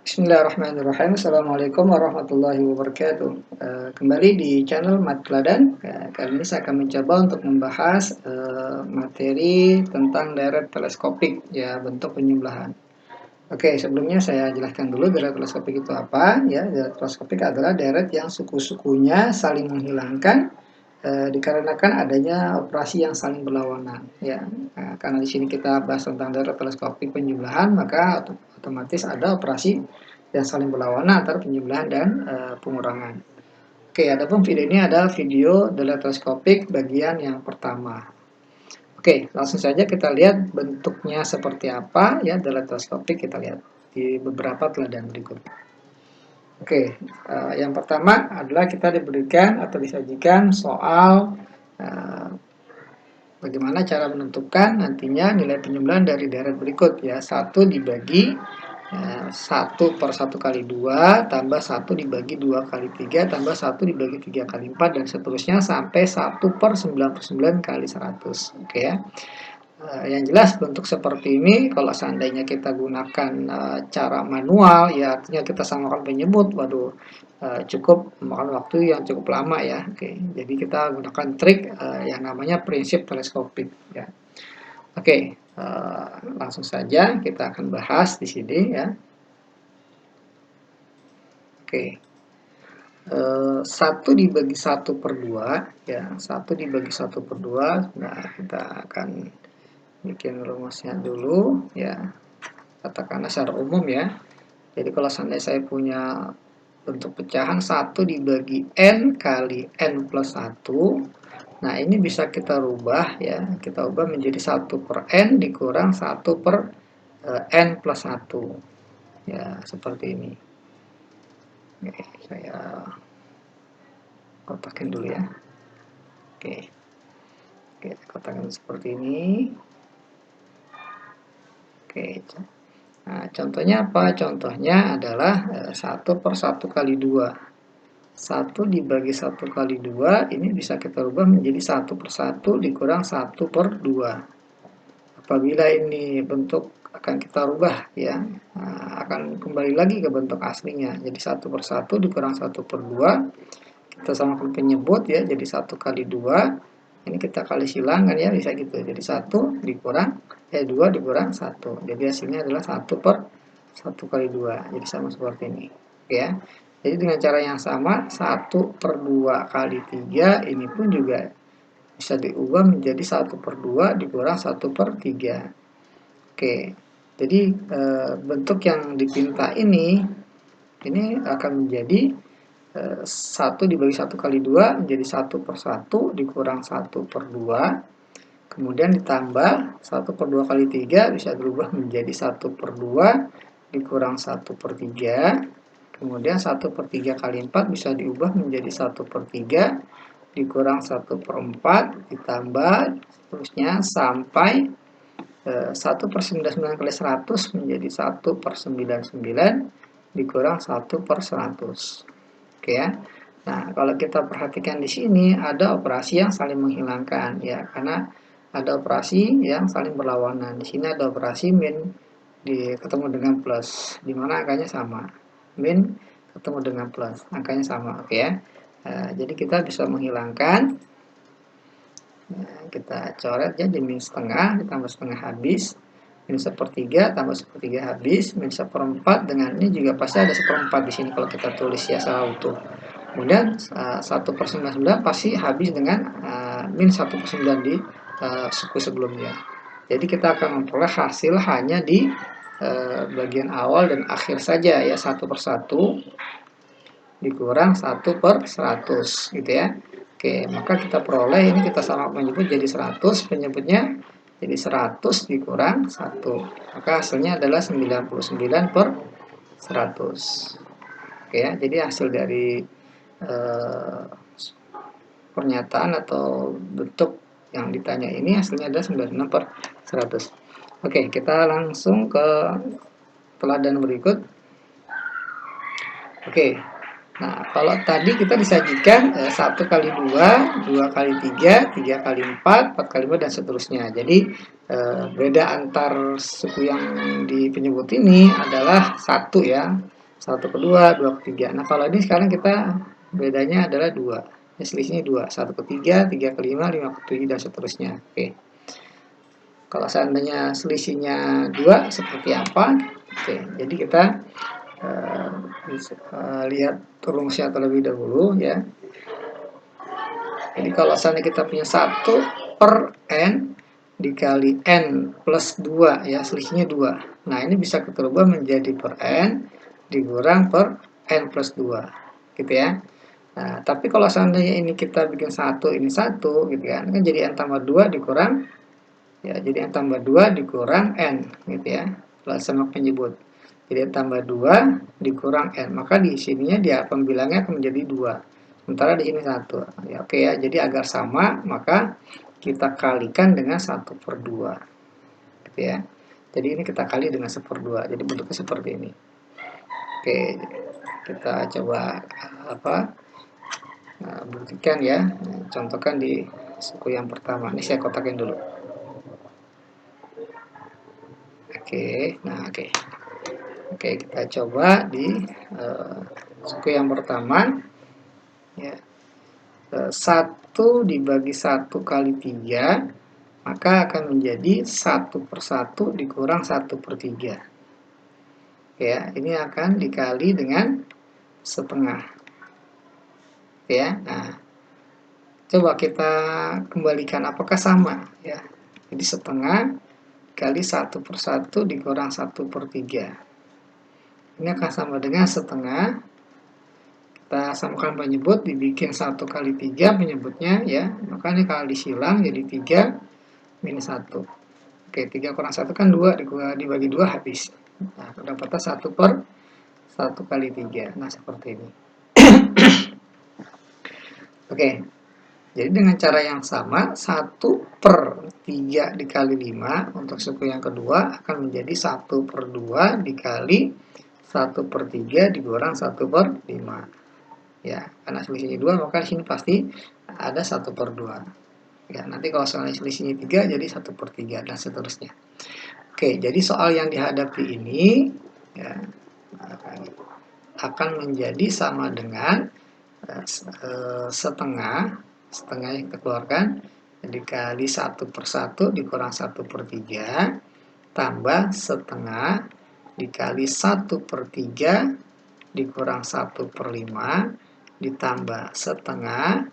Bismillahirrahmanirrahim. Assalamualaikum warahmatullahi wabarakatuh. Kembali di channel Mat Teladan. Kali ini saya akan mencoba untuk membahas materi tentang deret teleskopik, ya, bentuk penyembelahan. Oke, sebelumnya saya jelaskan dulu deret teleskopik itu apa. Ya, deret teleskopik adalah deret yang suku-sukunya saling menghilangkan dikarenakan adanya operasi yang saling berlawanan. Ya, karena di sini kita bahas tentang deret teleskopik penjumlahan, maka otomatis ada operasi yang saling berlawanan antara penjumlahan dan pengurangan. Oke, adapun video ini ada video deret teleskopik bagian yang pertama. Oke, langsung saja kita lihat bentuknya seperti apa ya deret teleskopik, kita lihat di beberapa teladan berikut. Oke, yang pertama adalah kita diberikan atau disajikan soal bagaimana cara menentukan nantinya nilai penjumlahan dari deret berikut, ya. 1 dibagi 1 per 1 kali 2 tambah 1 dibagi 2 kali 3 tambah 1 dibagi 3 kali 4 dan seterusnya sampai 1 per 99 kali 100. Oke, ya. Yang jelas bentuk seperti ini kalau seandainya kita gunakan cara manual, ya artinya kita samakan penyebut, waduh, cukup memakan waktu yang cukup lama, ya. Oke, jadi kita gunakan trik yang namanya prinsip teleskopik, ya. Oke, langsung saja kita akan bahas di sini, ya. Oke, 1 dibagi 1 per 2, ya, 1 dibagi 1 per 2, nah kita akan bikin rumusnya dulu, ya, katakanlah secara umum, ya. Jadi kalau seandainya saya punya bentuk pecahan 1 dibagi n kali n plus 1, nah ini bisa kita rubah, ya, kita ubah menjadi 1 per n dikurang 1 per n plus 1, ya, seperti ini. Oke, saya kotakin dulu, ya. Oke, kotakin seperti ini. Oke, nah, contohnya apa? Contohnya adalah 1 per 1 kali 2. 1 dibagi 1 kali 2, ini bisa kita rubah menjadi 1 per 1 dikurang 1 per 2. Apabila ini bentuk akan kita rubah, ya, akan kembali lagi ke bentuk aslinya. Jadi 1 per 1 dikurang 1 per 2, kita samakan penyebut, ya, jadi 1 kali 2. Ini kita kali silang, kan, ya, bisa gitu. Jadi 1 dikurang 2 dikurang 1. Jadi hasilnya adalah 1 per 1 kali 2. Jadi sama seperti ini, ya. Jadi dengan cara yang sama 1 per 2 kali 3 ini pun juga bisa diubah menjadi 1 per 2 dikurang 1 per 3. Oke. Jadi bentuk yang dipinta ini akan menjadi 1 dibagi 1 kali 2 menjadi 1 per 1 dikurang 1 per 2. Kemudian ditambah 1 per 2 kali 3 bisa berubah menjadi 1 per 2 dikurang 1 per 3. Kemudian 1 per 3 kali 4 bisa diubah menjadi 1 per 3 dikurang 1 per 4 ditambah seterusnya sampai 1 per 99 kali 100 menjadi 1 per 99 dikurang 1 per 100. Oke, ya. Nah, kalau kita perhatikan di sini ada operasi yang saling menghilangkan, ya, karena ada operasi yang saling berlawanan. Di sini ada operasi min ketemu dengan plus, di mana angkanya sama. Min ketemu dengan plus, angkanya sama, oke, ya. Jadi kita bisa menghilangkan, kita coret, ya, min setengah ditambah setengah habis, min sepertiga tambah sepertiga habis, min seperempat dengan ini juga pasti ada seperempat di sini kalau kita tulis, ya, secara utuh. Kemudian 1 per 99 pasti habis dengan min 1 per 9 di suku sebelumnya. Jadi kita akan memperoleh hasil hanya di bagian awal dan akhir saja, ya, 1 per 1 dikurang 1 per 100, gitu, ya. Oke, maka kita peroleh ini, kita sama penyebut jadi 100, penyebutnya jadi 100 dikurang 1. Maka hasilnya adalah 99 per 100. Oke, ya, jadi hasil dari pernyataan atau bentuk yang ditanya ini hasilnya adalah 96 per 100. Oke, kita langsung ke teladan berikut. Oke, Nah, kalau tadi kita disajikan 1 kali 2, 2 kali 3, 3 kali 4, 4 kali 5, dan seterusnya. Jadi, beda antar suku yang di penyebut ini adalah 1 ya. 1 ke 2, 2 ke 3. Nah, kalau ini sekarang kita bedanya adalah 2. Ya, selisihnya 2. 1 ke 3, 3 ke 5, 5 ke 7, dan seterusnya. Oke. Kalau seandainya selisihnya 2, seperti apa? Oke, jadi kita lihat rumusnya terlebih dahulu ya. Jadi kalau seandainya kita punya 1 per n dikali n plus 2 ya, selisihnya 2. Nah, ini bisa kita rubah menjadi per n dikurang per n plus 2 gitu ya. Nah, tapi kalau seandainya ini kita bikin 1, ini 1 gitu kan jadi n tambah 2 dikurang ya, jadi n tambah 2 dikurang n gitu ya, sama penyebut. Jadi tambah 2 dikurang n, maka di sininya dia pembilangnya akan menjadi 2. Sementara di sini 1. Ya, oke ya, jadi agar sama, maka kita kalikan dengan 1 per 2. Gitu ya. Jadi ini kita kali dengan 1 per 2. Jadi bentuknya seperti ini. Oke, kita coba buktikan ya. Contohkan di suku yang pertama. Ini saya kotakin dulu. Oke, nah oke. Oke, kita coba di suku yang pertama ya. 1 dibagi 1 kali 3, maka akan menjadi 1 per 1 dikurang 1 per 3. Ya, ini akan dikali dengan setengah. Ya, nah, coba kita kembalikan apakah sama ya. Jadi setengah kali 1 per 1 dikurang 1 per 3. Ini akan sama dengan setengah. Kita samakan penyebut, dibikin 1 kali 3 penyebutnya ya, maka ini kalau disilang jadi 3 minus 1. Oke, 3 kurang 1 kan 2, dibagi 2 habis. Nah, dapatnya 1 per 1 kali 3. Nah, seperti ini. Oke, jadi dengan cara yang sama, 1 per 3 dikali 5 untuk suku yang kedua akan menjadi 1 per 2 dikali 1 per 3 dikurang 1 per 5. Ya, karena selisihnya 2, maka di sini pasti ada 1 per 2. Ya, nanti kalau soalnya selisihnya 3, jadi 1 per 3, dan seterusnya. Oke, jadi soal yang dihadapi ini ya, akan menjadi sama dengan setengah yang kita keluarkan dikali 1 per 1 dikurang 1 per 3 tambah setengah dikali 1 per 3 dikurang 1 per 5 ditambah setengah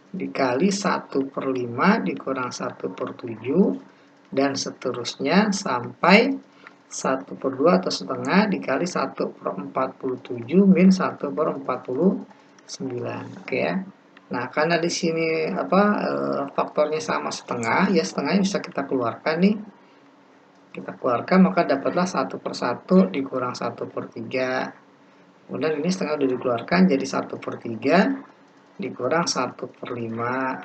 dikali 1 per 5 dikurang 1 per 7 dan seterusnya sampai 1 per 2 atau setengah dikali 1 per 47 min 1 per 49. Oke ya. Nah, karena di sini faktornya sama setengah, ya setengahnya bisa kita keluarkan nih. Kita keluarkan, maka dapatlah 1 per 1 dikurang 1 per 3. Kemudian ini setengah sudah dikeluarkan jadi 1 per 3 dikurang 1 per 5.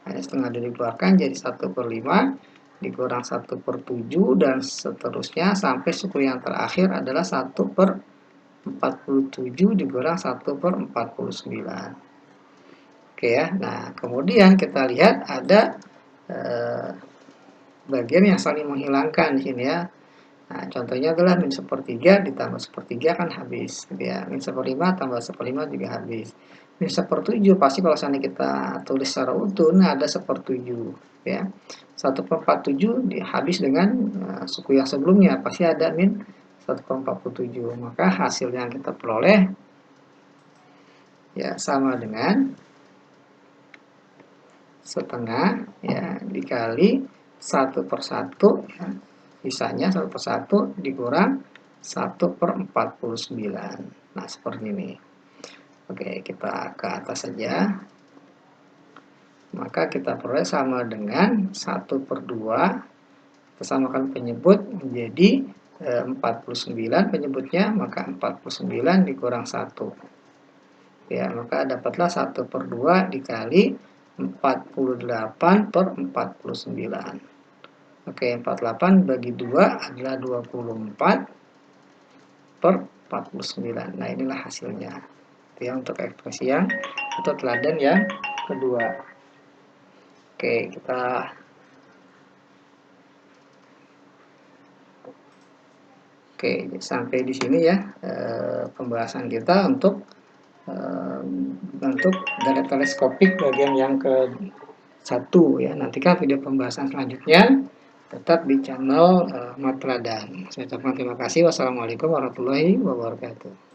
Nah, setengah sudah dikeluarkan jadi 1 per 5 dikurang 1 per 7 dan seterusnya sampai suku yang terakhir adalah 1 per 47 dikurang 1 per 49. Oke ya, nah kemudian kita lihat ada bagian yang saling menghilangkan di sini ya. Nah, contohnya adalah min sepertiga ditambah sepertiga kan habis, gitu ya. Min seperlima tambah seperlima juga habis. Min sepertujuh pasti kalau misalnya kita tulis secara utuh, nah ada sepertujuh, ya. 1/47 habis dengan suku yang sebelumnya pasti ada min 1/47. Maka hasil yang kita peroleh ya sama dengan setengah ya dikali 1 per 1 ya. Sisanya 1 per 1 dikurang 1 per 49. Nah, seperti ini. Oke, kita ke atas saja. Maka kita peroleh sama dengan 1 per 2. Kita samakan penyebut menjadi 49 penyebutnya, maka 49 dikurang 1. Ya, maka dapatlah 1 per 2 dikali 48 per 49. Oke, 48 bagi 2 adalah 24 per 49. Nah, inilah hasilnya. gitu ya untuk ekspresi yang atau teladan yang kedua. Oke, sampai di sini ya pembahasan kita untuk bentuk dada teleskopik bagian yang ke-1 ya. Nantikan video pembahasan selanjutnya tetap di channel Matradan. Saya ucapkan terima kasih. Wassalamualaikum warahmatullahi wabarakatuh.